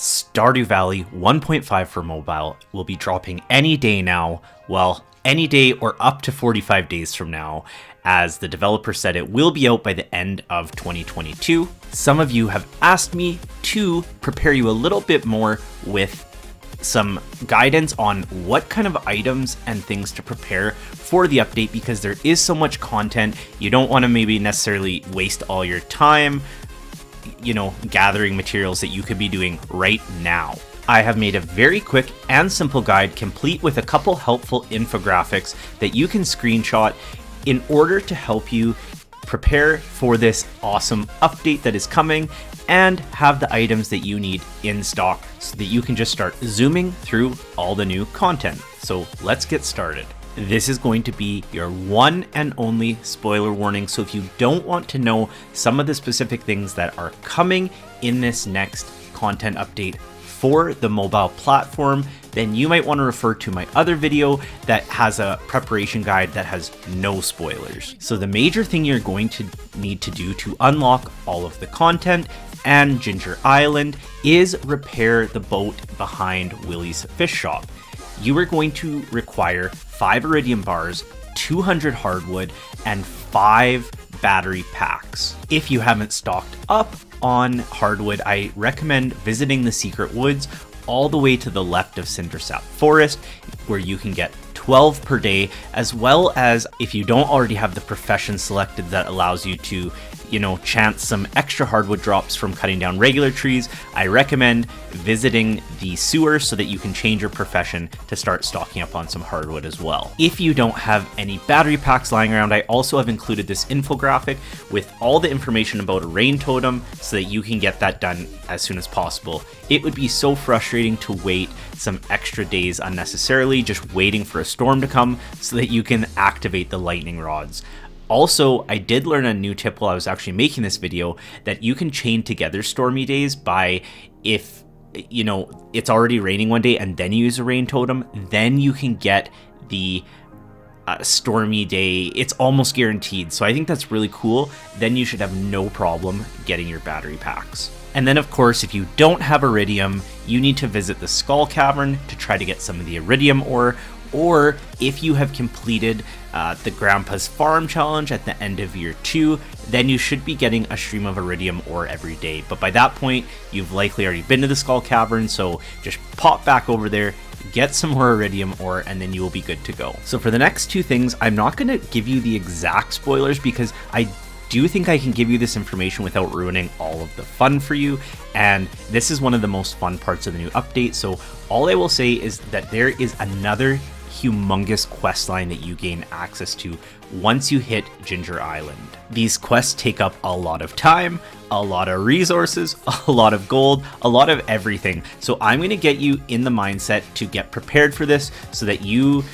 Stardew Valley 1.5 for mobile will be dropping any day now. Well, any day or up to 45 days from now, as the developer said it will be out by the end of 2022. Some of you have asked me to prepare you a little bit more with some guidance on what kind of items and things to prepare for the update, because there is so much content. You don't want to maybe necessarily waste all your time, gathering materials that you could be doing right now. I have made a very quick and simple guide, complete with a couple helpful infographics that you can screenshot in order to help you prepare for this awesome update that is coming and have the items that you need in stock so that you can just start zooming through all the new content. So let's get started. This is going to be your one and only spoiler warning. So if you don't want to know some of the specific things that are coming in this next content update for the mobile platform, then you might want to refer to my other video that has a preparation guide that has no spoilers. So the major thing you're going to need to do to unlock all of the content and Ginger Island is repair the boat behind Willie's Fish Shop. You are going to require 5 iridium bars, 200 hardwood, and 5 battery packs. If you haven't stocked up on hardwood, I recommend visiting the Secret Woods all the way to the left of Cindersap Forest, where you can get 12 per day, as well as if you don't already have the profession selected that allows you to chance some extra hardwood drops from cutting down regular trees, I recommend visiting the sewer so that you can change your profession to start stocking up on some hardwood as well. If you don't have any battery packs lying around, I also have included this infographic with all the information about a rain totem so that you can get that done as soon as possible. It would be so frustrating to wait some extra days unnecessarily, just waiting for a storm to come so that you can activate the lightning rods. Also, I did learn a new tip while I was actually making this video that you can chain together stormy days by, if it's already raining one day and then you use a rain totem, then you can get the stormy day. It's almost guaranteed. So I think that's really cool. Then you should have no problem getting your battery packs. And then, of course, if you don't have iridium, you need to visit the Skull Cavern to try to get some of the iridium ore. Or if you have completed the Grandpa's Farm Challenge at the end of year 2, then you should be getting a stream of iridium ore every day. But by that point, you've likely already been to the Skull Cavern, so just pop back over there, get some more iridium ore, and then you will be good to go. So for the next 2 things, I'm not going to give you the exact spoilers because I do think I can give you this information without ruining all of the fun for you, and this is one of the most fun parts of the new update. So all I will say is that there is another humongous quest line that you gain access to once you hit Ginger Island. These quests take up a lot of time, a lot of resources, a lot of gold, a lot of everything. So I'm going to get you in the mindset to get prepared for this so that you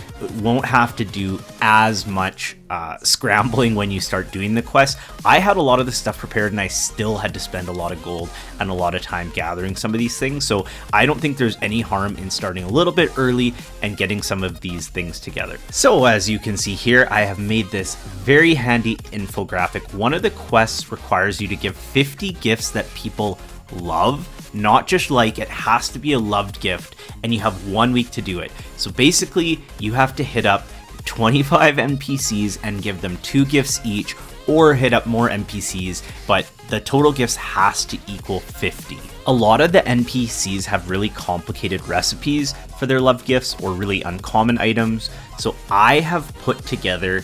won't have to do as much scrambling when you start doing the quest. I had a lot of this stuff prepared and I still had to spend a lot of gold and a lot of time gathering some of these things. So I don't think there's any harm in starting a little bit early and getting some of these things together. So as you can see here, I have made this very handy infographic. One of the quests requires you to give 50 gifts that people love, not just like, it has to be a loved gift, and you have 1 week to do it. So basically you have to hit up 25 NPCs and give them 2 gifts each, or hit up more NPCs, but the total gifts has to equal 50. A lot of the NPCs have really complicated recipes for their loved gifts or really uncommon items. So I have put together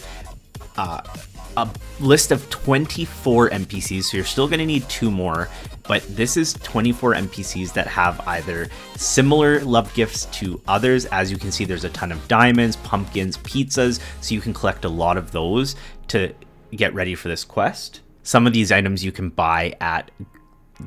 a list of 24 NPCs, so you're still going to need 2 more, but this is 24 NPCs that have either similar love gifts to others. As you can see, there's a ton of diamonds, pumpkins, pizzas, so you can collect a lot of those to get ready for this quest. Some of these items you can buy at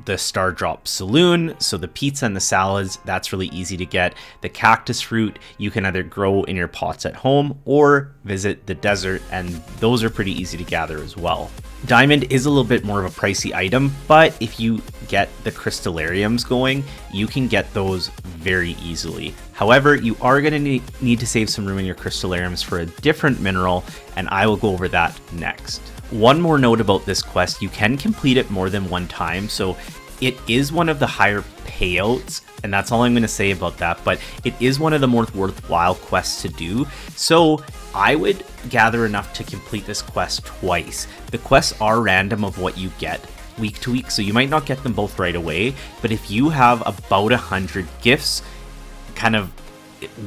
the Star Drop Saloon, so the pizza and the salads, that's really easy to get. The cactus fruit you can either grow in your pots at home or visit the desert, and those are pretty easy to gather as well. Diamond is a little bit more of a pricey item, but if you get the crystallariums going, you can get those very easily. However, you are going to need to save some room in your crystallariums for a different mineral, and I will go over that next. One more note about this quest, you can complete it more than one time, so it is one of the higher payouts, and that's all I'm going to say about that, but it is one of the more worthwhile quests to do. So I would gather enough to complete this quest twice. The quests are random of what you get week to week, so you might not get them both right away, but if you have about 100 gifts kind of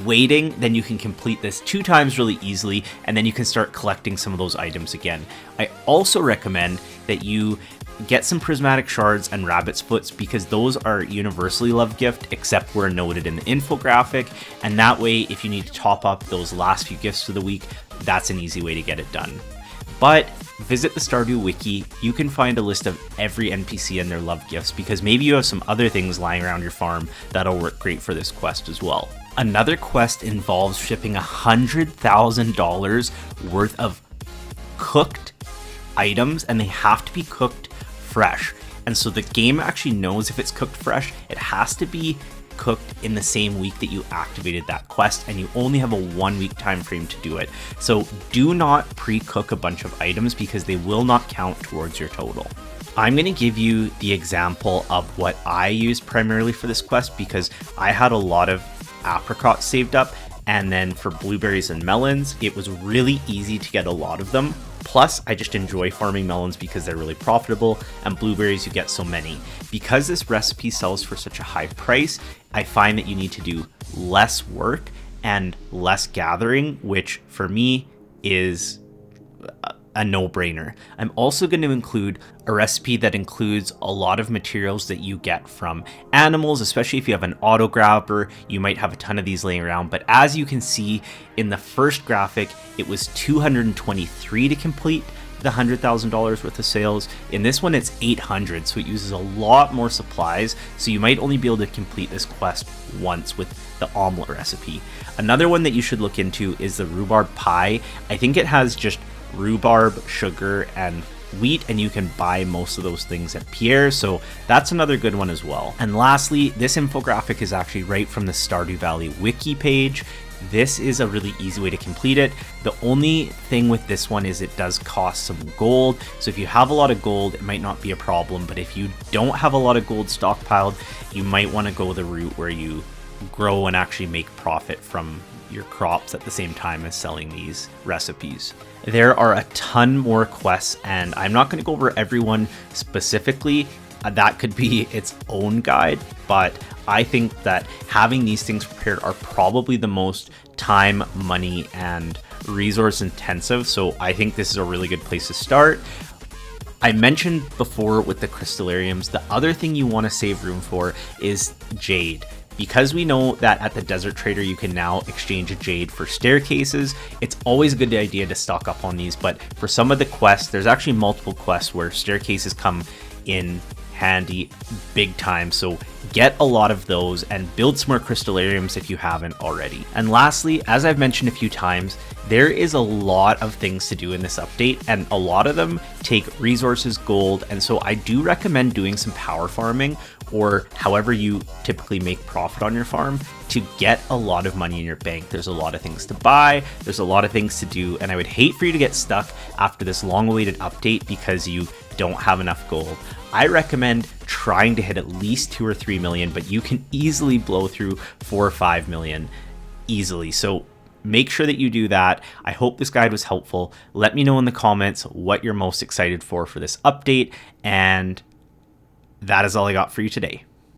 waiting, then you can complete this 2 times really easily, and then you can start collecting some of those items again. I also recommend that you get some prismatic shards and rabbit's foots, because those are universally loved gift except where noted in the infographic, and that way if you need to top up those last few gifts for the week, that's an easy way to get it done. But visit the Stardew Wiki. You can find a list of every NPC and their love gifts, because maybe you have some other things lying around your farm that'll work great for this quest as well. Another quest involves shipping $100,000 worth of cooked items, and they have to be cooked fresh. And so the game actually knows if it's cooked fresh. It has to be cooked in the same week that you activated that quest, and you only have a 1 week time frame to do it. So do not pre-cook a bunch of items, because they will not count towards your total. I'm going to give you the example of what I used primarily for this quest, because I had a lot of apricots saved up, and then for blueberries and melons, it was really easy to get a lot of them. Plus, I just enjoy farming melons because they're really profitable, and blueberries you get so many. Because this recipe sells for such a high price, I find that you need to do less work and less gathering, which for me is a no-brainer. I'm also going to include a recipe that includes a lot of materials that you get from animals, especially if you have an auto grabber. You might have a ton of these laying around, but as you can see in the first graphic, it was $223 to complete the $100,000 worth of sales. In this one, it's 800, so it uses a lot more supplies, so you might only be able to complete this quest once with the omelet recipe. Another one that you should look into is the rhubarb pie. I think it has just rhubarb, sugar, and wheat, and you can buy most of those things at Pierre's, so that's another good one as well. And lastly, this infographic is actually right from the Stardew Valley wiki page. This is a really easy way to complete it. The only thing with this one is it does cost some gold, so if you have a lot of gold, it might not be a problem, but if you don't have a lot of gold stockpiled, you might want to go the route where you grow and actually make profit from your crops at the same time as selling these recipes. There are a ton more quests, and I'm not going to go over everyone specifically. That could be its own guide, but I think that having these things prepared are probably the most time, money, and resource intensive, so I think this is a really good place to start. I mentioned before with the crystallariums, the other thing you want to save room for is jade. Because we know that at the Desert Trader you can now exchange a jade for staircases, it's always a good idea to stock up on these, but for some of the quests, there's actually multiple quests where staircases come in handy big time, so get a lot of those and build some more crystallariums if you haven't already. And lastly, as I've mentioned a few times, there is a lot of things to do in this update, and a lot of them take resources, gold, and so I do recommend doing some power farming, or however you typically make profit on your farm, to get a lot of money in your bank. There's a lot of things to buy, there's a lot of things to do, and I would hate for you to get stuck after this long-awaited update because you don't have enough gold. I recommend trying to hit at least 2 or 3 million, but you can easily blow through 4 or 5 million easily. So make sure that you do that. I hope this guide was helpful. Let me know in the comments what you're most excited for this update, and that is all I got for you today.